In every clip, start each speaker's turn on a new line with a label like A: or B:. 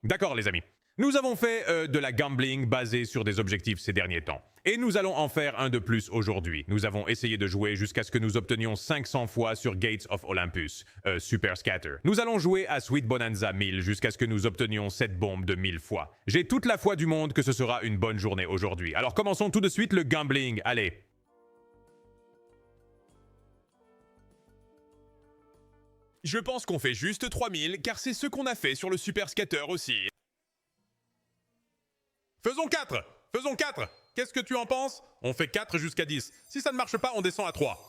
A: D'accord les amis. Nous avons fait de la gambling basée sur des objectifs ces derniers temps. Et nous allons en faire un de plus aujourd'hui. Nous avons essayé de jouer jusqu'à ce que nous obtenions 500 fois sur Gates of Olympus, Super Scatter. Nous allons jouer à Sweet Bonanza 1000 jusqu'à ce que nous obtenions cette bombe de 1000 fois. J'ai toute la foi du monde que ce sera une bonne journée aujourd'hui. Alors commençons tout de suite le gambling. Allez. Je pense qu'on fait juste 3000 car c'est ce qu'on a fait sur le Super Scatter aussi. Faisons 4. Faisons 4. Qu'est-ce que tu en penses? On fait 4 jusqu'à 10. Si ça ne marche pas, on descend à 3.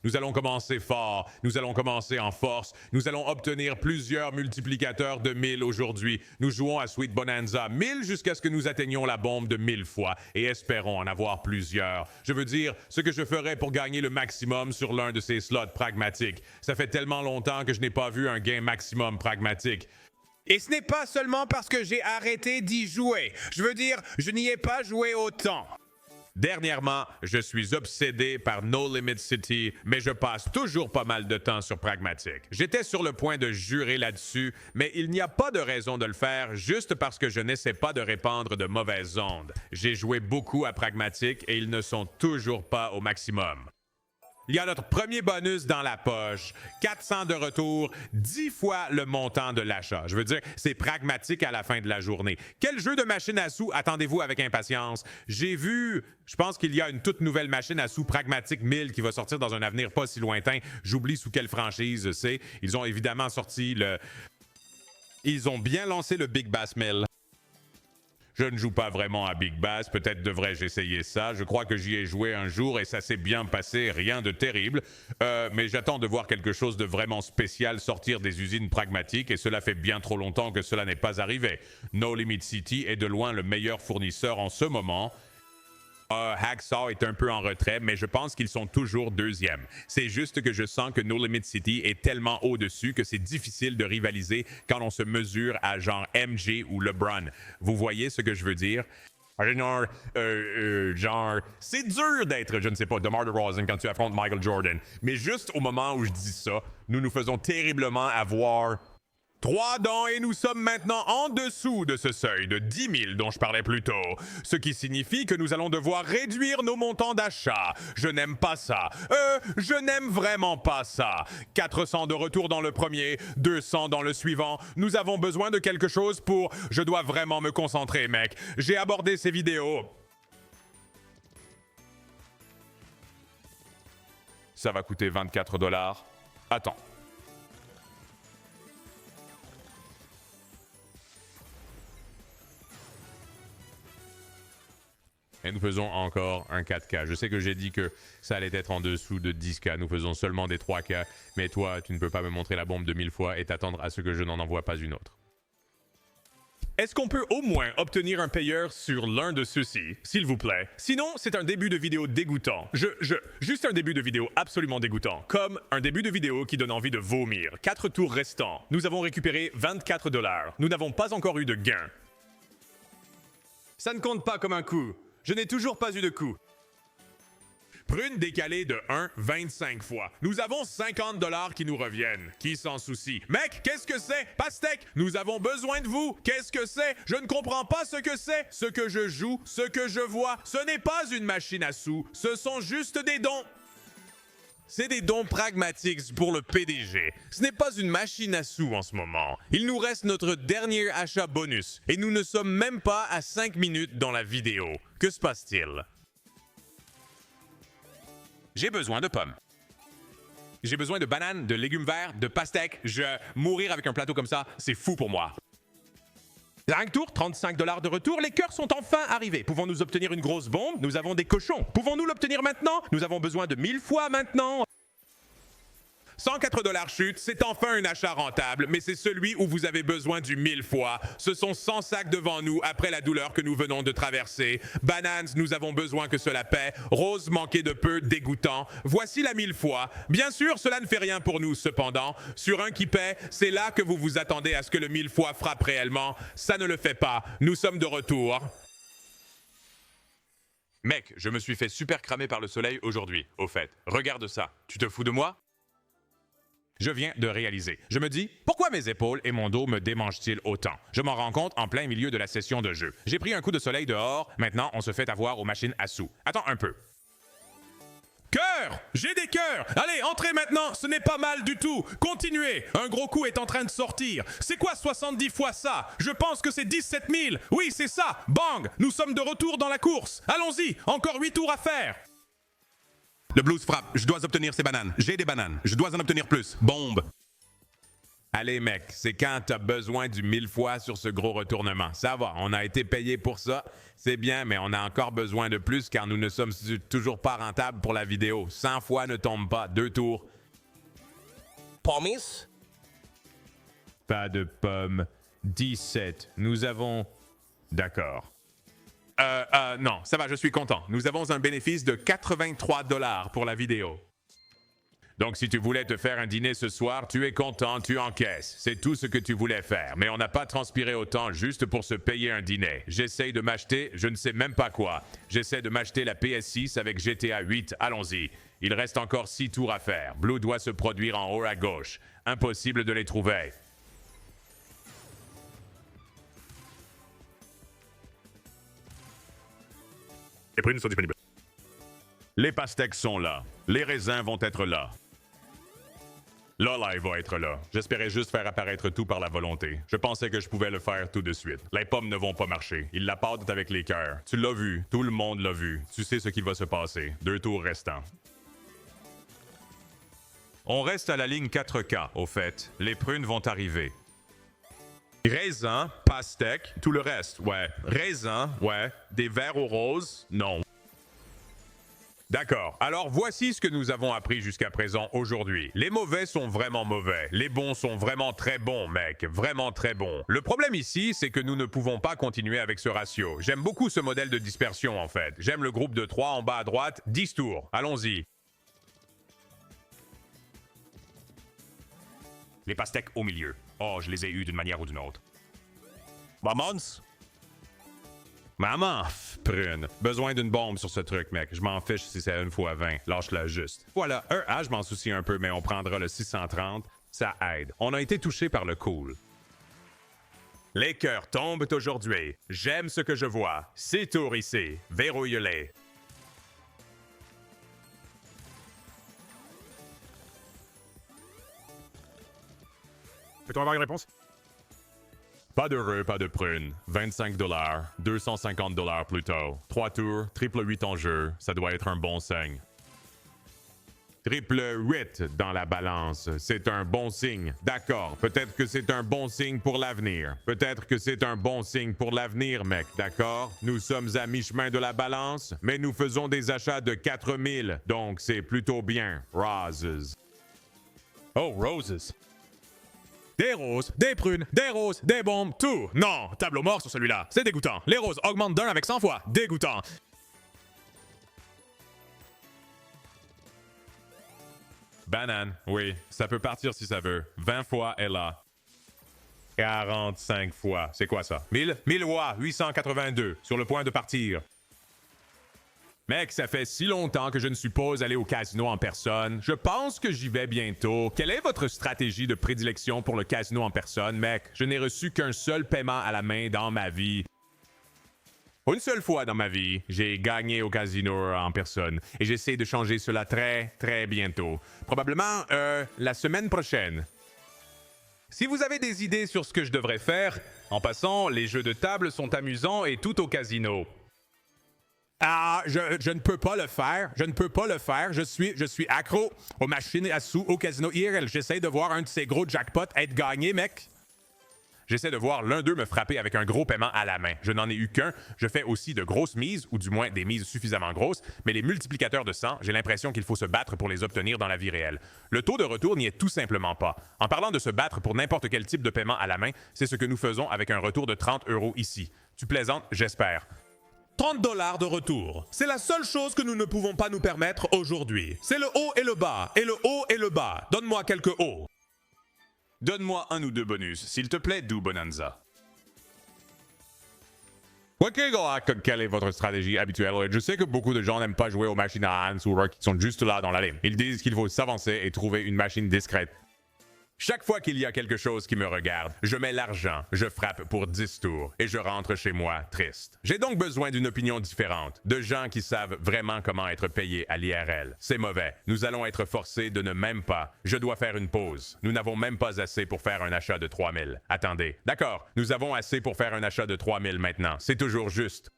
A: Nous allons commencer fort, nous allons commencer en force, nous allons obtenir plusieurs multiplicateurs de 1000 aujourd'hui. Nous jouons à Sweet Bonanza 1000 jusqu'à ce que nous atteignions la bombe de 1000 fois et espérons en avoir plusieurs. Je veux dire, ce que je ferais pour gagner le maximum sur l'un de ces slots pragmatiques. Ça fait tellement longtemps que je n'ai pas vu un gain maximum pragmatique.
B: Et ce n'est pas seulement parce que j'ai arrêté d'y jouer. Je veux dire, je n'y ai pas joué autant.
A: Dernièrement, je suis obsédé par No Limit City, mais je passe toujours pas mal de temps sur Pragmatic. J'étais sur le point de jurer là-dessus, mais il n'y a pas de raison de le faire juste parce que je n'essaie pas de répandre de mauvaises ondes. J'ai joué beaucoup à Pragmatic et ils ne sont toujours pas au maximum. Il y a notre premier bonus dans la poche. 400 de retour, 10 fois le montant de l'achat. Je veux dire, c'est pragmatique à la fin de la journée. Quel jeu de machine à sous attendez-vous avec impatience? J'ai vu, je pense qu'il y a une toute nouvelle machine à sous Pragmatic 1000 qui va sortir dans un avenir pas si lointain. J'oublie sous quelle franchise c'est. Ils ont évidemment sorti le... Ils ont bien lancé le Big Bass 1000. Je ne joue pas vraiment à Big Bass, peut-être devrais-je essayer ça. Je crois que j'y ai joué un jour et ça s'est bien passé, rien de terrible. Mais j'attends de voir quelque chose de vraiment spécial sortir des usines pragmatiques et cela fait bien trop longtemps que cela n'est pas arrivé. No Limit City est de loin le meilleur fournisseur en ce moment. Hacksaw est un peu en retrait, mais je pense qu'ils sont toujours deuxième. C'est juste que je sens que No Limit City est tellement au-dessus que c'est difficile de rivaliser quand on se mesure à genre MJ ou LeBron. Vous voyez ce que je veux dire? Genre, c'est dur d'être, je ne sais pas, DeMar DeRozan quand tu affrontes Michael Jordan. Mais juste au moment où je dis ça, nous nous faisons terriblement avoir 3 dons et nous sommes maintenant en dessous de ce seuil de 10 000 dont je parlais plus tôt. Ce qui signifie que nous allons devoir réduire nos montants d'achat. Je n'aime pas ça. Je n'aime vraiment pas ça. 400 de retour dans le premier, 200 dans le suivant. Nous avons besoin de quelque chose pour... Je dois vraiment me concentrer, mec. J'ai abordé ces vidéos. Ça va coûter 24 $. Attends. Et nous faisons encore un 4K. Je sais que j'ai dit que ça allait être en dessous de 10K. Nous faisons seulement des 3K. Mais toi, tu ne peux pas me montrer la bombe de 1000 fois et t'attendre à ce que je n'en envoie pas une autre. Est-ce qu'on peut au moins obtenir un payeur sur l'un de ceux-ci, s'il vous plaît? Sinon, c'est un début de vidéo dégoûtant. Juste un début de vidéo absolument dégoûtant. Comme un début de vidéo qui donne envie de vomir. 4 tours restants. Nous avons récupéré 24 $. Nous n'avons pas encore eu de gain. Ça ne compte pas comme un coup. Je n'ai toujours pas eu de coup. Prune décalée de 1, 25 fois. Nous avons 50 $ qui nous reviennent. Qui s'en soucie? Mec, qu'est-ce que c'est? Pastèque, nous avons besoin de vous. Qu'est-ce que c'est? Je ne comprends pas ce que c'est. Ce que je joue, ce que je vois, ce n'est pas une machine à sous. Ce sont juste des dons. C'est des dons pragmatiques pour le PDG. Ce n'est pas une machine à sous en ce moment. Il nous reste notre dernier achat bonus et nous ne sommes même pas à 5 minutes dans la vidéo. Que se passe-t-il? J'ai besoin de pommes. J'ai besoin de bananes, de légumes verts, de pastèques. Mourir avec un plateau comme ça, c'est fou pour moi. 5 tours, 35 $ de retour, les cœurs sont enfin arrivés. Pouvons-nous obtenir une grosse bombe? Nous avons des cochons. Pouvons-nous l'obtenir maintenant? Nous avons besoin de 1000 fois maintenant. 104 $ chute, c'est enfin un achat rentable, mais c'est celui où vous avez besoin du 1000 fois. Ce sont 100 sacs devant nous après la douleur que nous venons de traverser. Bananes, nous avons besoin que cela paie. Rose, manqué de peu, dégoûtant. Voici la 1000 fois. Bien sûr, cela ne fait rien pour nous, cependant. Sur un qui paie, c'est là que vous vous attendez à ce que le 1000 fois frappe réellement. Ça ne le fait pas. Nous sommes de retour. Mec, je me suis fait super cramer par le soleil aujourd'hui, au fait. Regarde ça. Tu te fous de moi? Je viens de réaliser. Je me dis, pourquoi mes épaules et mon dos me démangent-ils autant? Je m'en rends compte en plein milieu de la session de jeu. J'ai pris un coup de soleil dehors, maintenant on se fait avoir aux machines à sous. Attends un peu. Cœur! J'ai des cœurs! Allez, entrez maintenant! Ce n'est pas mal du tout! Continuez! Un gros coup est en train de sortir. C'est quoi 70 fois ça? Je pense que c'est 17 000! Oui, c'est ça! Bang! Nous sommes de retour dans la course! Allons-y! Encore 8 tours à faire!
C: Le blues frappe. Je dois obtenir ces bananes. J'ai des bananes. Je dois en obtenir plus. Bombe.
A: Allez, mec, c'est quand t'as besoin du 1000 fois sur ce gros retournement. Ça va, on a été payé pour ça. C'est bien, mais on a encore besoin de plus car nous ne sommes toujours pas rentables pour la vidéo. 100 fois ne tombe pas. 2 tours.
D: Pommes?
A: Pas de pommes. 17. Nous avons... D'accord. Non, ça va, je suis content. Nous avons un bénéfice de 83 $ pour la vidéo. Donc, si tu voulais te faire un dîner ce soir, tu es content, tu encaisses. C'est tout ce que tu voulais faire. Mais on n'a pas transpiré autant juste pour se payer un dîner. J'essaye de m'acheter, je ne sais même pas quoi. J'essaie de m'acheter la PS6 avec GTA 8. Allons-y. Il reste encore 6 tours à faire. Blue doit se produire en haut à gauche. Impossible de les trouver.
C: Les prunes sont disponibles.
A: Les pastèques sont là. Les raisins vont être là. Là, il va être là. J'espérais juste faire apparaître tout par la volonté. Je pensais que je pouvais le faire tout de suite. Les pommes ne vont pas marcher. Ils la pâtent avec les cœurs. Tu l'as vu. Tout le monde l'a vu. Tu sais ce qui va se passer. 2 tours restants. On reste à la ligne 4K, au fait. Les prunes vont arriver. Raisins, pastèques, tout le reste, ouais. Raisins, ouais. Des verres aux roses, non. D'accord. Alors voici ce que nous avons appris jusqu'à présent aujourd'hui. Les mauvais sont vraiment mauvais. Les bons sont vraiment très bons, mec. Vraiment très bons. Le problème ici, c'est que nous ne pouvons pas continuer avec ce ratio. J'aime beaucoup ce modèle de dispersion, en fait. J'aime le groupe de 3 en bas à droite. 10 tours. Allons-y.
C: Les pastèques au milieu. Oh, je les ai eus d'une manière ou d'une autre. Mamons?
A: Maman, prune. Besoin d'une bombe sur ce truc, mec. Je m'en fiche si c'est 1 fois 20. Lâche-la juste. Voilà, je m'en soucie un peu, mais on prendra le 630. Ça aide. On a été touché par le cool. Les cœurs tombent aujourd'hui. J'aime ce que je vois. 6 tours ici. Verrouille-les.
C: Peut-on avoir une réponse?
A: Pas d'heureux, pas de prune. 25 $, 250 $ plutôt. 3 tours, triple 8 en jeu. Ça doit être un bon signe. Triple 8 dans la balance. C'est un bon signe. D'accord. Peut-être que c'est un bon signe pour l'avenir. Peut-être que c'est un bon signe pour l'avenir, mec. D'accord? Nous sommes à mi-chemin de la balance, mais nous faisons des achats de 4000. Donc, c'est plutôt bien. Roses.
B: Oh, roses. Des roses, des prunes, des roses, des bombes, tout. Non, tableau mort sur celui-là. C'est dégoûtant. Les roses augmentent d'un avec 100 fois. Dégoûtant.
A: Banane, oui. Ça peut partir si ça veut. 20 fois est là. 45 fois. C'est quoi ça? 1000? 1000 watts, 882. Sur le point de partir. Mec, ça fait si longtemps que je ne suis pas allé au casino en personne. Je pense que j'y vais bientôt. Quelle est votre stratégie de prédilection pour le casino en personne, mec? Je n'ai reçu qu'un seul paiement à la main dans ma vie. Une seule fois dans ma vie, j'ai gagné au casino en personne. Et j'essaie de changer cela très, très bientôt. Probablement, la semaine prochaine. Si vous avez des idées sur ce que je devrais faire, en passant, les jeux de table sont amusants et tout au casino.
B: Ah, je ne peux pas le faire. Je ne peux pas le faire. Je suis accro aux machines à sous au casino IRL. J'essaie de voir un de ces gros jackpots être gagné, mec.
A: J'essaie de voir l'un d'eux me frapper avec un gros paiement à la main. Je n'en ai eu qu'un. Je fais aussi de grosses mises, ou du moins des mises suffisamment grosses, mais les multiplicateurs de 100, j'ai l'impression qu'il faut se battre pour les obtenir dans la vie réelle. Le taux de retour n'y est tout simplement pas. En parlant de se battre pour n'importe quel type de paiement à la main, c'est ce que nous faisons avec un retour de 30 € ici. Tu plaisantes, j'espère.
B: 30 $ de retour. C'est la seule chose que nous ne pouvons pas nous permettre aujourd'hui. C'est le haut et le bas, et le haut et le bas. Donne-moi quelques hauts.
A: Donne-moi un ou deux bonus, s'il te plaît, Do Bonanza. Ok, Galak, quelle est votre stratégie habituelle? Je sais que beaucoup de gens n'aiment pas jouer aux machines à Hans ou Rock qui sont juste là dans l'allée. Ils disent qu'il faut s'avancer et trouver une machine discrète. Chaque fois qu'il y a quelque chose qui me regarde, je mets l'argent, je frappe pour 10 tours et je rentre chez moi triste. J'ai donc besoin d'une opinion différente, de gens qui savent vraiment comment être payés à l'IRL. C'est mauvais. Nous allons être forcés de ne même pas. Je dois faire une pause. Nous n'avons même pas assez pour faire un achat de 3000. Attendez. D'accord, nous avons assez pour faire un achat de 3000 maintenant. C'est toujours juste.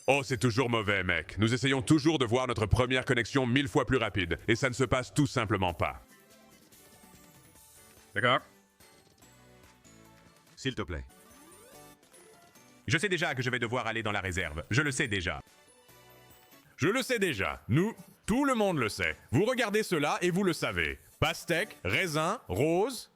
A: Oh, c'est toujours mauvais, mec. Nous essayons toujours de voir notre première connexion 1000 fois plus rapide et ça ne se passe tout simplement pas.
C: D'accord. S'il te plaît. Je sais déjà que je vais devoir aller dans la réserve. Je le sais déjà.
B: Je le sais déjà. Nous, tout le monde le sait. Vous regardez cela et vous le savez. Pastèque, raisin, rose.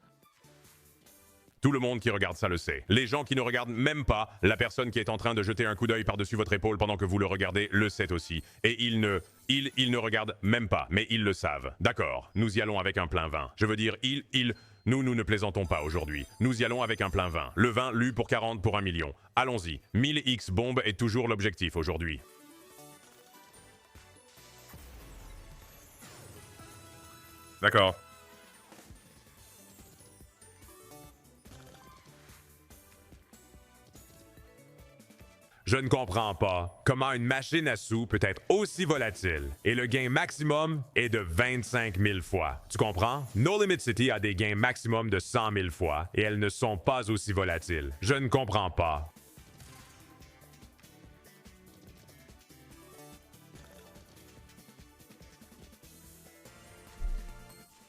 A: Tout le monde qui regarde ça le sait. Les gens qui ne regardent même pas, la personne qui est en train de jeter un coup d'œil par-dessus votre épaule pendant que vous le regardez le sait aussi. Et ils ne regardent même pas, mais ils le savent. D'accord, nous y allons avec un plein vin. Je veux dire, nous ne plaisantons pas aujourd'hui. Nous y allons avec un plein vin. Le vin lu pour 40 pour 1 million. Allons-y. 1000 X bombes est toujours l'objectif aujourd'hui.
C: D'accord.
A: Je ne comprends pas comment une machine à sous peut être aussi volatile. Et le gain maximum est de 25 000 fois. Tu comprends? No Limit City a des gains maximum de 100 000 fois et elles ne sont pas aussi volatiles. Je ne comprends pas.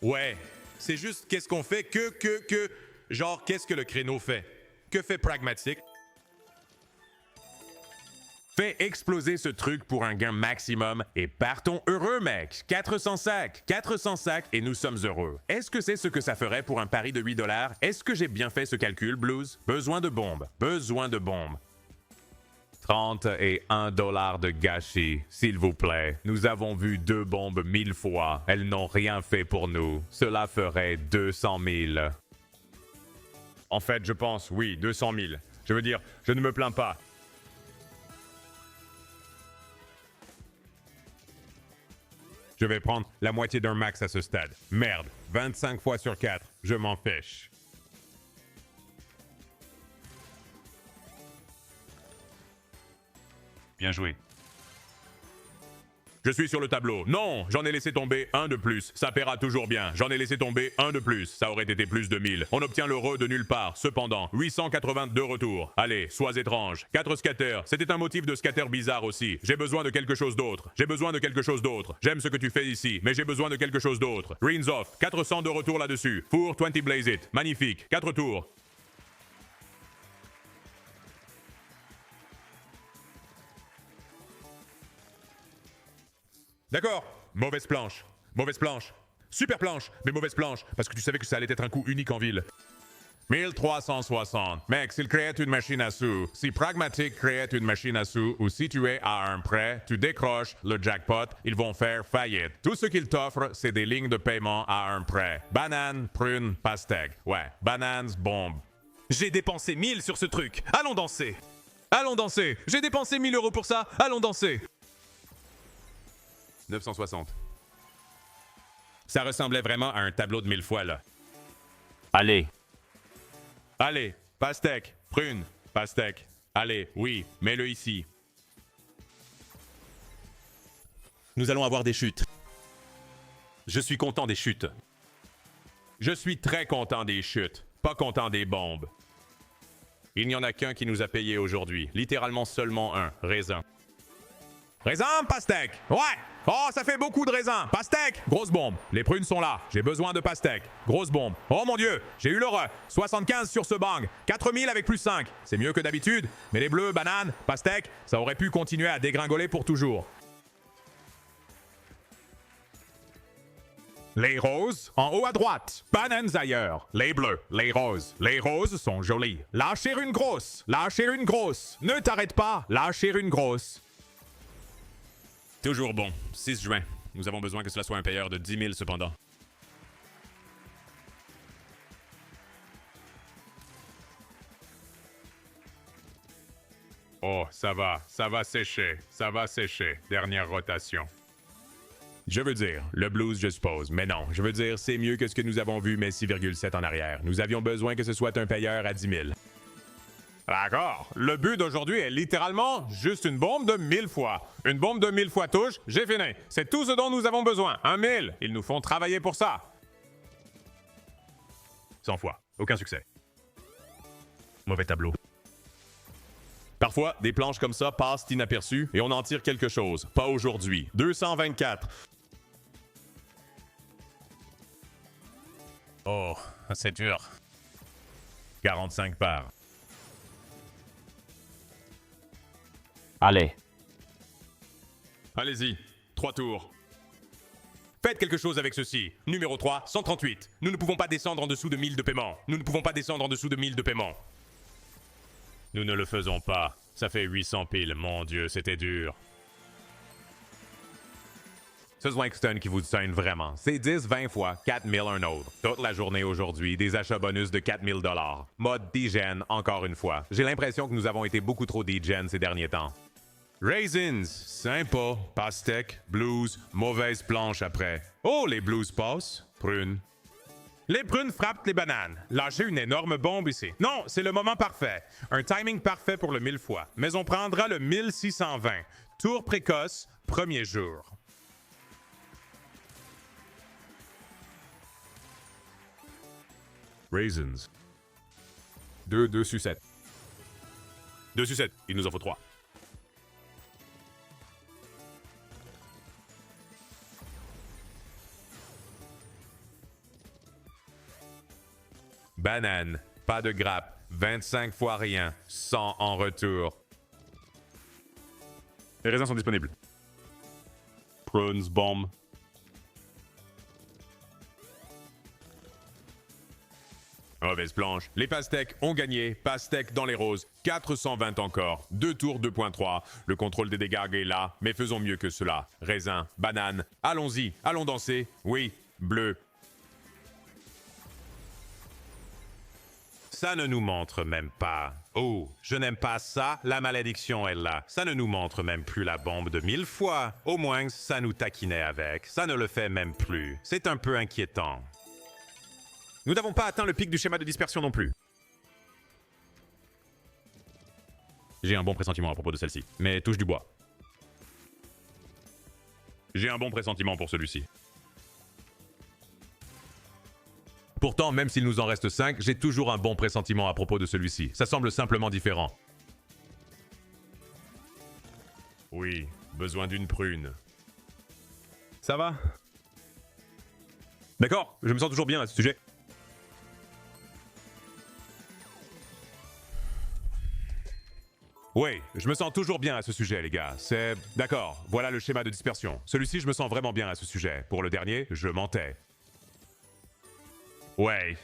C: Ouais. C'est juste qu'est-ce qu'on fait Genre, qu'est-ce que le créneau fait? Que fait Pragmatic?
A: Fais exploser ce truc pour un gain maximum et partons heureux, mec. 400 sacs et nous sommes heureux. Est-ce que c'est ce que ça ferait pour un pari de 8 $? Est-ce que j'ai bien fait ce calcul, Blues? Besoin de bombes. 31 $ de gâchis, s'il vous plaît. Nous avons vu 2 bombes 1000 fois. Elles n'ont rien fait pour nous. Cela ferait 200 000. En fait, je pense, oui, 200 000. Je veux dire, je ne me plains pas. Je vais prendre la moitié d'un max à ce stade. Merde, 25 fois sur 4, je m'en fiche.
C: Bien joué.
A: Je suis sur le tableau. Non, j'en ai laissé tomber un de plus. Ça paiera toujours bien. J'en ai laissé tomber un de plus. Ça aurait été plus de 1000. On obtient l'euro de nulle part. Cependant, 882 retours. Allez, sois étrange. 4 scatters. C'était un motif de scatter bizarre aussi. J'ai besoin de quelque chose d'autre. J'aime ce que tu fais ici, mais j'ai besoin de quelque chose d'autre. Greens off. 400 de retour là-dessus. Four 20 blaze it. Magnifique. 4 tours. D'accord. Mauvaise planche. Super planche, mais mauvaise planche, parce que tu savais que ça allait être un coup unique en ville. 1360. Mec, s'il créait une machine à sous, si Pragmatic créait une machine à sous ou si tu es à un prêt, tu décroches le jackpot, ils vont faire faillite. Tout ce qu'ils t'offrent, c'est des lignes de paiement à un prêt. Banane, prune, pastèque. Ouais, bananes, bombe.
D: J'ai dépensé 1000 sur ce truc. Allons danser. J'ai dépensé 1000 € pour ça. Allons danser.
A: 960. Ça ressemblait vraiment à un tableau de 1000 fois, là.
E: Allez.
A: Allez, pastèque, prune, pastèque. Allez, oui, mets-le ici.
C: Nous allons avoir des chutes. Je suis content des chutes.
A: Je suis très content des chutes, pas content des bombes. Il n'y en a qu'un qui nous a payé aujourd'hui. Littéralement seulement un, raisin. Raisin, pastèque! Ouais! Oh, ça fait beaucoup de raisins! Pastèque! Grosse bombe. Les prunes sont là. J'ai besoin de pastèque. Grosse bombe. Oh mon Dieu! J'ai eu l'horreur. 75 sur ce bang. 4000 avec plus 5. C'est mieux que d'habitude. Mais les bleus, bananes, pastèque, ça aurait pu continuer à dégringoler pour toujours. Les roses, en haut à droite. Bananes ailleurs. Les bleus, les roses. Les roses sont jolies. Lâcher une grosse. Ne t'arrête pas. Lâcher une grosse.
C: Toujours bon. 6 juin. Nous avons besoin que cela soit un payeur de 10 000 cependant.
A: Oh, ça va sécher. Dernière rotation. Je veux dire, le blues, je suppose. Mais non, je veux dire, c'est mieux que ce que nous avons vu, mais 6,7 en arrière. Nous avions besoin que ce soit un payeur à 10 000.
B: D'accord. Le but d'aujourd'hui est littéralement juste une bombe de 1000 fois. Une bombe de 1000 fois touche, j'ai fini. C'est tout ce dont nous avons besoin. 1000. Ils nous font travailler pour ça.
C: 100 fois. Aucun succès. Mauvais tableau.
A: Parfois, des planches comme ça passent inaperçues et on en tire quelque chose. Pas aujourd'hui. 224.
D: Oh, c'est dur.
A: 45 parts.
E: Allez.
C: Allez-y. 3 tours. Faites quelque chose avec ceci. Numéro 3, 138. Nous ne pouvons pas descendre en dessous de 1000 de paiement. Nous ne pouvons pas descendre en dessous de 1000 de paiement.
A: Nous ne le faisons pas. Ça fait 800 piles. Mon Dieu, c'était dur. Ce Swankstone qui vous sonne vraiment. C'est 10-20 fois 4000 un autre. Toute la journée aujourd'hui, des achats bonus de 4000 $. Mode degen, encore une fois. J'ai l'impression que nous avons été beaucoup trop degen ces derniers temps.
C: Raisins, sympa. Pastèque, blues, mauvaise planche après. Oh, les blues passent. Prunes.
B: Les prunes frappent les bananes. Lâchez une énorme bombe ici. Non, c'est le moment parfait. Un timing parfait pour le 1000 fois. Mais on prendra le 1620. Tour précoce, premier jour.
C: Raisins.
B: 2 sucettes.
C: 2 sucettes. Il nous en faut 3.
A: Banane. Pas de grappe. 25 fois rien. 100 en retour.
C: Les raisins sont disponibles. Prunes, bombe.
A: Mauvaise planche. Les pastèques ont gagné. Pastèques dans les roses. 420 encore. 2 tours 2.3. Le contrôle des dégâts est là, mais faisons mieux que cela. Raisin, banane. Allons-y. Allons danser. Oui. Bleu. Ça ne nous montre même pas. Oh, je n'aime pas ça. La malédiction est là. Ça ne nous montre même plus la bombe de 1000 fois. Au moins, ça nous taquinait avec. Ça ne le fait même plus. C'est un peu inquiétant. Nous n'avons pas atteint le pic du schéma de dispersion non plus. J'ai un bon pressentiment à propos de celle-ci, mais touche du bois.
C: J'ai un bon pressentiment pour celui-ci.
A: Pourtant, même s'il nous en reste 5, j'ai toujours un bon pressentiment à propos de celui-ci. Ça semble simplement différent.
C: Oui, besoin d'une prune.
D: Ça va? D'accord, je me sens toujours bien à ce sujet.
A: Oui, je me sens toujours bien à ce sujet, les gars. C'est... D'accord, voilà le schéma de dispersion. Celui-ci, je me sens vraiment bien à ce sujet. Pour le dernier, je mentais. Ouais.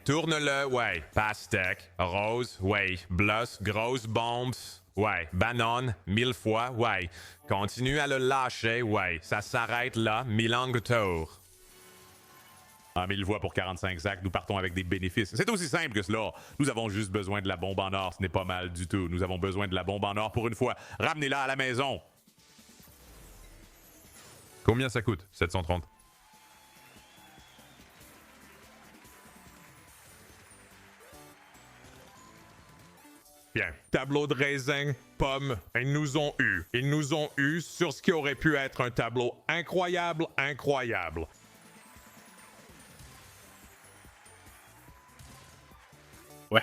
A: Tourne-le, ouais. Pastèque, rose, ouais. Bluss, grosse bombe, ouais. Banane, 1000 fois, ouais. Continue à le lâcher, ouais. Ça s'arrête là, 1000 longues tours. Ah, 1000 voix pour 45 sacs, nous partons avec des bénéfices. C'est aussi simple que cela. Nous avons juste besoin de la bombe en or, ce n'est pas mal du tout. Nous avons besoin de la bombe en or pour une fois. Ramenez-la à la maison.
C: Combien ça coûte? 730.
B: Bien. Tableau de raisin, pommes, ils nous ont eu. Ils nous ont eu sur ce qui aurait pu être un tableau incroyable.
C: Ouais.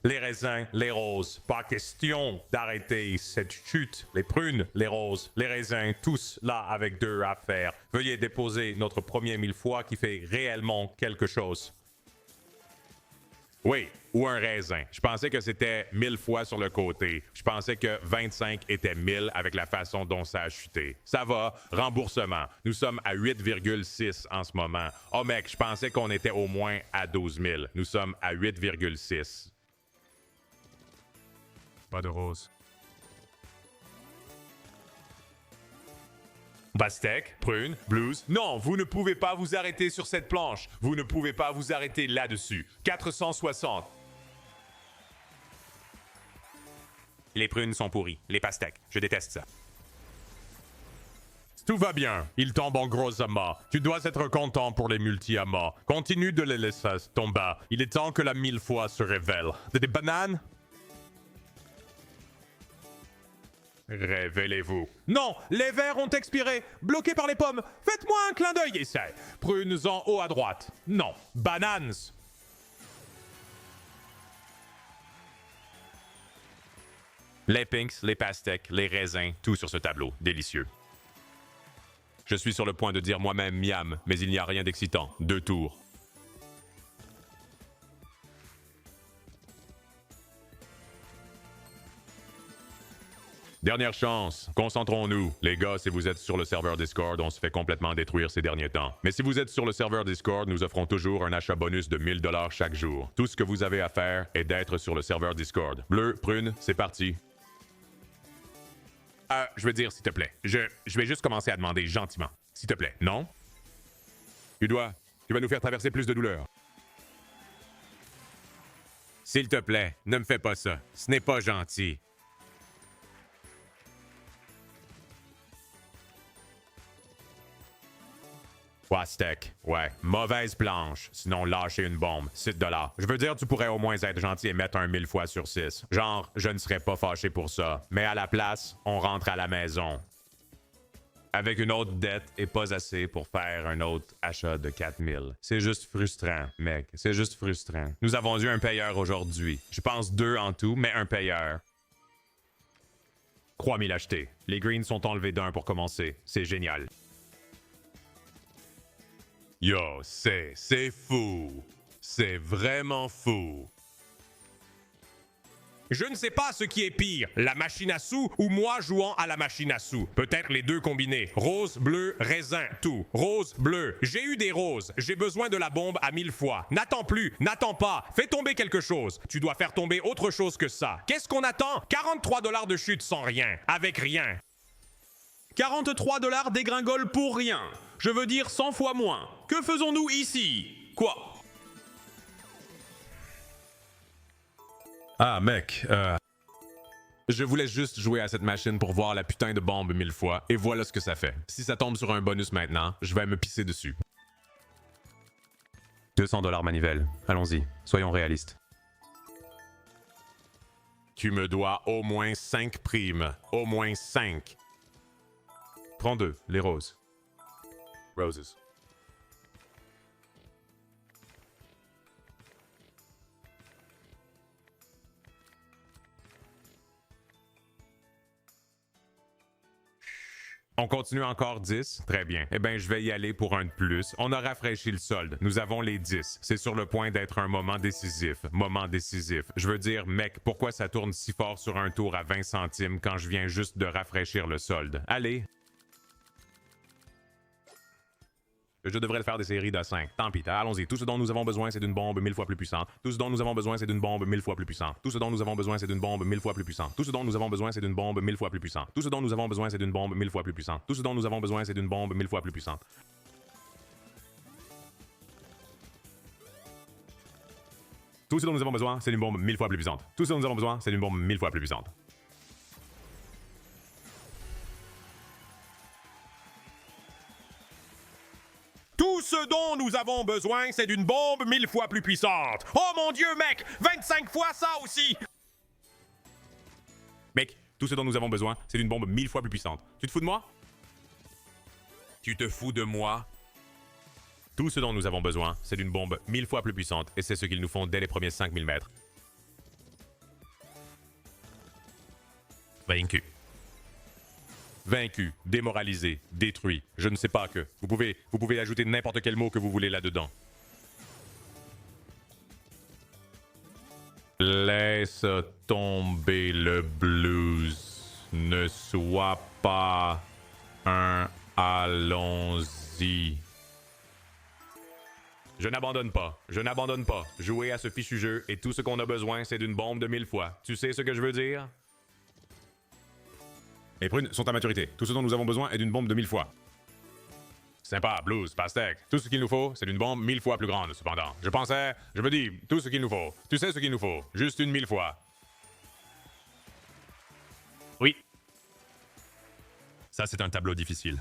B: Les raisins, les roses. Pas question d'arrêter cette chute. Les prunes, les roses, les raisins, tous là avec 2 à faire. Veuillez déposer notre premier 1000 fois qui fait réellement quelque chose. Oui, ou un raisin. Je pensais que c'était 1000 fois sur le côté. Je pensais que 25 était 1000 avec la façon dont ça a chuté. Ça va, remboursement. Nous sommes à 8,6 en ce moment. Oh mec, je pensais qu'on était au moins à 12 000. Nous sommes à 8,6.
C: Pas de rose.
B: Pastèque, prune, blues. Non, vous ne pouvez pas vous arrêter sur cette planche. Vous ne pouvez pas vous arrêter là-dessus. 460.
A: Les prunes sont pourries. Les pastèques, je déteste ça.
B: Tout va bien. Ils tombent en gros amas. Tu dois être content pour les multi-amas. Continue de les laisser tomber. Il est temps que la 1000 fois se révèle. Des bananes? Révélez-vous.
D: Non, les verres ont expiré. Bloqués par les pommes. Faites-moi un clin d'œil.
B: Essaye. Prunes en haut à droite. Non. Bananes.
C: Les pinks, les pastèques, les raisins, tout sur ce tableau. Délicieux. Je suis sur le point de dire moi-même miam, mais il n'y a rien d'excitant. 2 tours.
B: Dernière chance. Concentrons-nous. Les gars, si vous êtes sur le serveur Discord, on se fait complètement détruire ces derniers temps. Mais si vous êtes sur le serveur Discord, nous offrons toujours un achat bonus de 1000 $ chaque jour. Tout ce que vous avez à faire est d'être sur le serveur Discord. Bleu, prune, c'est parti. Je veux dire, s'il te plaît. Je vais juste commencer à demander gentiment. S'il te plaît, non? Tu vas nous faire traverser plus de douleur.
A: S'il te plaît, ne me fais pas ça. Ce n'est pas gentil.
B: Pastèque. Ouais. Mauvaise planche. Sinon, lâcher une bombe. 6 $. Je veux dire, tu pourrais au moins être gentil et mettre un 1000 fois sur 6. Genre, je ne serais pas fâché pour ça. Mais à la place, on rentre à la maison. Avec une autre dette et pas assez pour faire un autre achat de 4000. C'est juste frustrant, mec. C'est juste frustrant. Nous avons eu un payeur aujourd'hui. Je pense 2 en tout, mais un payeur. 3000 achetés. Les greens sont enlevés d'1 pour commencer. C'est génial. Yo, c'est fou. C'est vraiment fou.
A: Je ne sais pas ce qui est pire, la machine à sous ou moi jouant à la machine à sous. Peut-être les deux combinés. Rose, bleu, raisin, tout. Rose, bleu. J'ai eu des roses. J'ai besoin de la bombe à 1000 fois. N'attends plus, n'attends pas. Fais tomber quelque chose. Tu dois faire tomber autre chose que ça. Qu'est-ce qu'on attend? 43 $ de chute sans rien. Avec rien.
D: 43 $ dégringole pour rien. Je veux dire 100 fois moins. Que faisons-nous ici? Quoi?
B: Ah, mec, je voulais juste jouer à cette machine pour voir la putain de bombe 1000 fois, et voilà ce que ça fait. Si ça tombe sur un bonus maintenant, je vais me pisser dessus.
C: 200 $ manivelle. Allons-y. Soyons réalistes.
B: Tu me dois au moins 5 primes. Au moins 5.
C: Prends 2, les roses.
B: Roses. On continue encore 10? Très bien. Eh bien, je vais y aller pour un de plus. On a rafraîchi le solde. Nous avons les 10. C'est sur le point d'être un moment décisif. Moment décisif. Je veux dire, mec, pourquoi ça tourne si fort sur un tour à 20 centimes quand je viens juste de rafraîchir le solde? Allez! Je devrais le faire des séries de 5. Tant pis, allons-y. Tout ce dont nous avons besoin, c'est d'une bombe 1000 fois plus puissante. Tout ce dont nous avons besoin, c'est d'une bombe 1000 fois plus puissante. Tout ce dont nous avons besoin, c'est d'une bombe 1000 fois plus puissante. Tout ce dont nous avons besoin, c'est d'une bombe 1000 fois plus puissante. Tout ce dont nous avons besoin, c'est d'une bombe 1000 fois plus puissante. Tout ce dont nous avons besoin, c'est d'une bombe 1000 fois plus puissante. Tout ce dont nous avons besoin, c'est d'une bombe 1000 fois plus puissante. Tout ce dont nous avons besoin, c'est d'une bombe 1000 fois plus puissante.
A: Tout ce dont nous avons besoin, c'est d'une bombe 1000 fois plus puissante. Oh mon Dieu, mec! 25 fois ça aussi!
B: Mec, tout ce dont nous avons besoin, c'est d'une bombe 1000 fois plus puissante. Tu te fous de moi?
A: Tu te fous de moi?
B: Tout ce dont nous avons besoin, c'est d'une bombe 1000 fois plus puissante, et c'est ce qu'ils nous font dès les premiers 5000 mètres. Vaincu. Vaincu, démoralisé, détruit, je ne sais pas que. Vous pouvez ajouter n'importe quel mot que vous voulez là-dedans. Laisse tomber le blues. Ne sois pas un allons-y. Je n'abandonne pas. Je n'abandonne pas. Jouer à ce fichu jeu et tout ce qu'on a besoin, c'est d'une bombe de 1000 fois. Tu sais ce que je veux dire? Les prunes sont à maturité. Tout ce dont nous avons besoin est d'une bombe de 1000 fois. Sympa, blues, pastèque. Tout ce qu'il nous faut, c'est d'une bombe 1000 fois plus grande, cependant. Je me dis, tout ce qu'il nous faut. Tu sais ce qu'il nous faut. Juste une 1000 fois. Oui.
C: Ça, c'est un tableau difficile.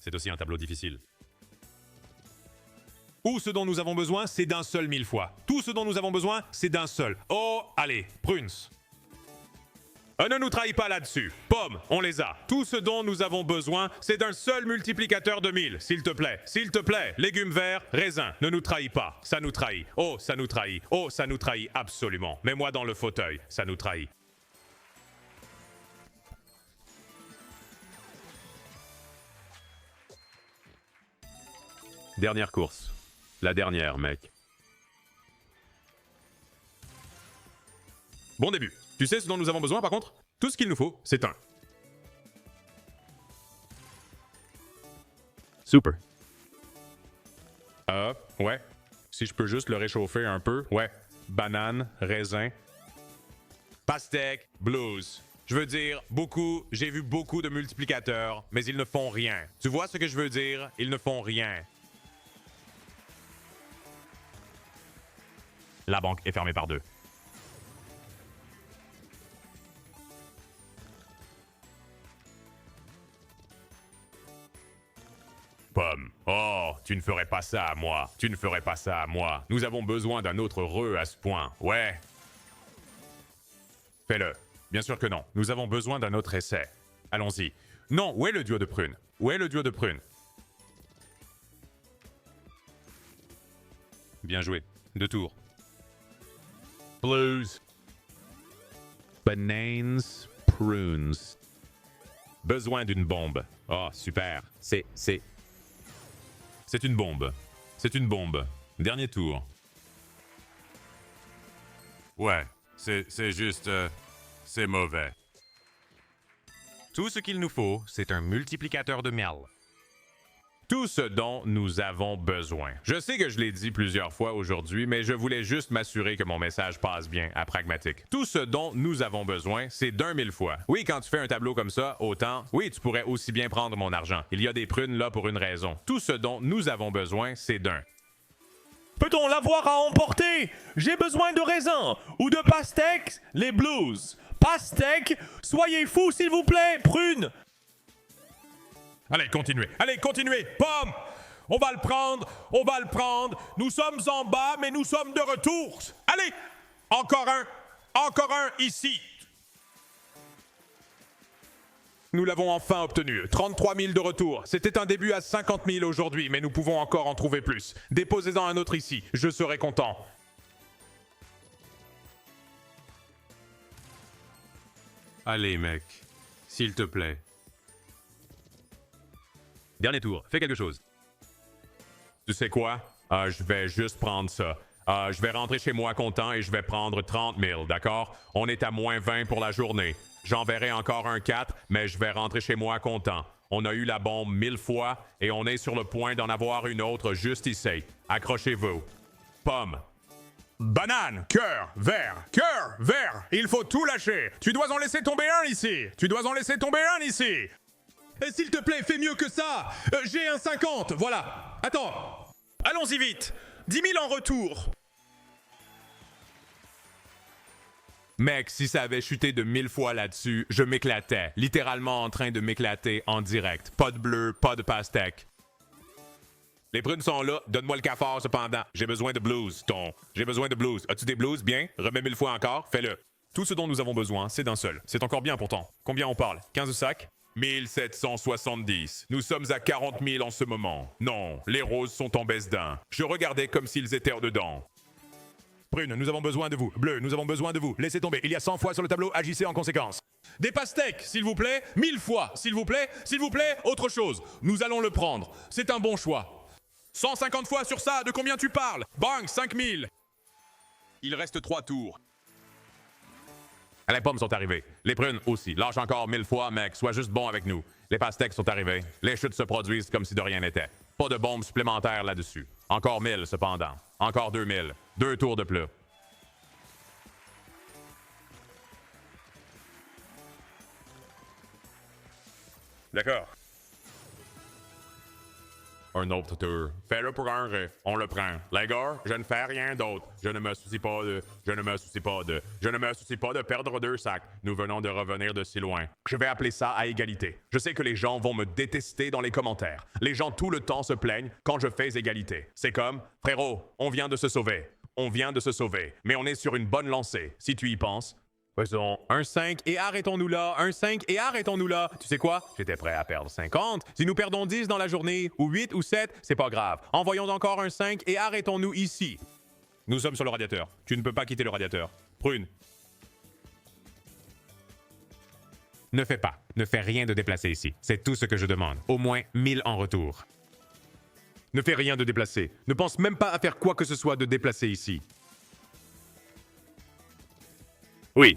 C: c'est aussi un tableau difficile.
B: Ou ce dont nous avons besoin, c'est d'un seul 1000 fois. Tout ce dont nous avons besoin, c'est d'un seul. Oh, allez, Prunes.
A: Ne nous trahis pas là-dessus. Pomme, on les a. Tout ce dont nous avons besoin, c'est d'un seul multiplicateur de 1000, s'il te plaît. S'il te plaît, légumes verts, raisins, ne nous trahis pas. Ça nous trahit. Oh, ça nous trahit. Oh, ça nous trahit absolument. Mets-moi dans le fauteuil, ça nous trahit.
C: Dernière course. La dernière, mec.
A: Bon début. Tu sais ce dont nous avons besoin par contre? Tout ce qu'il nous faut, c'est un.
C: Super.
A: Ouais. Si je peux juste le réchauffer un peu. Ouais. Banane, raisin. Pastèque, blues. Je veux dire, j'ai vu beaucoup de multiplicateurs, mais ils ne font rien. Tu vois ce que je veux dire? Ils ne font rien.
C: La banque est fermée par 2.
A: Pomme. Oh, tu ne ferais pas ça à moi. Tu ne ferais pas ça à moi. Nous avons besoin d'un autre à ce point. Ouais. Fais-le. Bien sûr que non. Nous avons besoin d'un autre essai. Allons-y. Non, où est le duo de prunes? Où est le duo de prunes?
C: Bien joué. 2 tours.
A: Blues.
B: Bananes, prunes.
A: Besoin d'une bombe. Oh, super.
C: C'est une bombe. C'est une bombe. Dernier tour.
E: Ouais, c'est juste... c'est mauvais.
C: Tout ce qu'il nous faut, c'est un multiplicateur de miel.
A: Tout ce dont nous avons besoin. Je sais que je l'ai dit plusieurs fois aujourd'hui, mais je voulais juste m'assurer que mon message passe bien à Pragmatique. Tout ce dont nous avons besoin, c'est d'un 1000 fois. Oui, quand tu fais un tableau comme ça, autant, oui, tu pourrais aussi bien prendre mon argent. Il y a des prunes là pour une raison. Tout ce dont nous avons besoin, c'est d'un.
D: Peut-on l'avoir à emporter? J'ai besoin de raisins ou de pastèques, les blues. Pastèques, soyez fous s'il vous plaît, prunes.
A: Allez, continuez. Pomme! On va le prendre. Nous sommes en bas, mais nous sommes de retour. Allez! Encore un ici. Nous l'avons enfin obtenu. 33 000 de retour. C'était un début à 50 000 aujourd'hui, mais nous pouvons encore en trouver plus. Déposez-en un autre ici. Je serai content.
E: Allez, mec. S'il te plaît.
C: Dernier tour. Fais quelque chose.
A: Tu sais quoi? Je vais juste prendre ça. Je vais rentrer chez moi content et je vais prendre 30 000, d'accord? On est à moins 20 pour la journée. J'enverrai encore un 4, mais je vais rentrer chez moi content. On a eu la bombe 1000 fois et on est sur le point d'en avoir une autre juste ici. Accrochez-vous. Pomme. Banane, cœur, vert. Il faut tout lâcher. Tu dois en laisser tomber un ici. S'il te plaît, fais mieux que ça. J'ai un 50, voilà. Attends.
D: Allons-y vite. 10 000 en retour.
A: Mec, si ça avait chuté de 1000 fois là-dessus, je m'éclatais. Littéralement en train de m'éclater en direct. Pas de bleu, pas de pastèque. Les prunes sont là, donne-moi le cafard cependant. J'ai besoin de blues, J'ai besoin de blues. As-tu des blues? Bien. Remets 1000 fois encore, fais-le.
B: Tout ce dont nous avons besoin, c'est d'un seul. C'est encore bien pourtant. Combien on parle? 15 sacs?
A: 1770. Nous sommes à 40 000 en ce moment. Non, les roses sont en baisse d'un. Je regardais comme s'ils étaient en dedans.
B: Prune, nous avons besoin de vous. Bleu, nous avons besoin de vous. Laissez tomber. Il y a 100 fois sur le tableau. Agissez en conséquence.
A: Des pastèques, s'il vous plaît. 1000 fois, s'il vous plaît. S'il vous plaît, autre chose. Nous allons le prendre. C'est un bon choix. 150 fois sur ça, de combien tu parles? Bang, 5000. Il reste 3 tours. Les pommes sont arrivées. Les prunes aussi. Lâche encore 1000 fois, mec. Sois juste bon avec nous. Les pastèques sont arrivés. Les chutes se produisent comme si de rien n'était. Pas de bombes supplémentaires là-dessus. Encore 1000 cependant. Encore 2000. 2 tours de plus.
B: D'accord. un autre tour. Fais-le pour un ré. On le prend. Les gars, je ne fais rien d'autre. Je ne me soucie pas de perdre 2 sacs. Nous venons de revenir de si loin. Je vais appeler ça à égalité. Je sais que les gens vont me détester dans les commentaires. Les gens tout le temps se plaignent quand je fais égalité. C'est comme, frérot, on vient de se sauver. On vient de se sauver. Mais on est sur une bonne lancée, si tu y penses.
C: Faisons un 5 et arrêtons-nous là, un 5 et arrêtons-nous là. Tu sais quoi? J'étais prêt à perdre 50. Si nous perdons 10 dans la journée, ou 8 ou 7, c'est pas grave. Envoyons encore un 5 et arrêtons-nous ici. Nous sommes sur le radiateur. Tu ne peux pas quitter le radiateur. Prune. Ne fais rien de déplacé ici. C'est tout ce que je demande. Au moins 1000 en retour. Ne fais rien de déplacé. Ne pense même pas à faire quoi que ce soit de déplacé ici. Oui.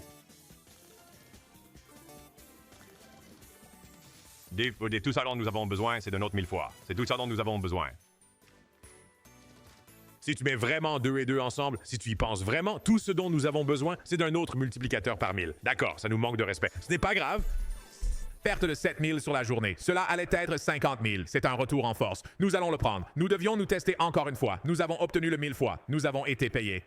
C: Tout ça dont nous avons besoin, c'est de notre 1000 fois. C'est tout ça dont nous avons besoin.
B: Si tu mets vraiment 2 et 2 ensemble, si tu y penses vraiment, tout ce dont nous avons besoin, c'est d'un autre multiplicateur par 1000. D'accord, ça nous manque de respect. Ce n'est pas grave. Perte de 7000 sur la journée. Cela allait être 50 000. C'est un retour en force. Nous allons le prendre. Nous devions nous tester encore une fois. Nous avons obtenu le 1000 fois. Nous avons été payés.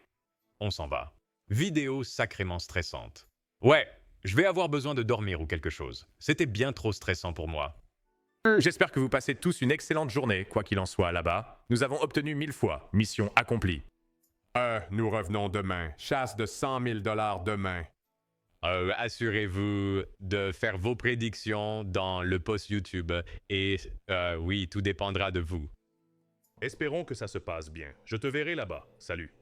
C: On s'en va. Vidéo sacrément stressante. Ouais, je vais avoir besoin de dormir ou quelque chose. C'était bien trop stressant pour moi.
A: J'espère que vous passez tous une excellente journée, quoi qu'il en soit là-bas. Nous avons obtenu 1000 fois. Mission accomplie.
B: Nous revenons demain. Chasse de 100 000 $ demain.
C: Assurez-vous de faire vos prédictions dans le post YouTube. Et oui, tout dépendra de vous.
A: Espérons que ça se passe bien. Je te verrai là-bas. Salut.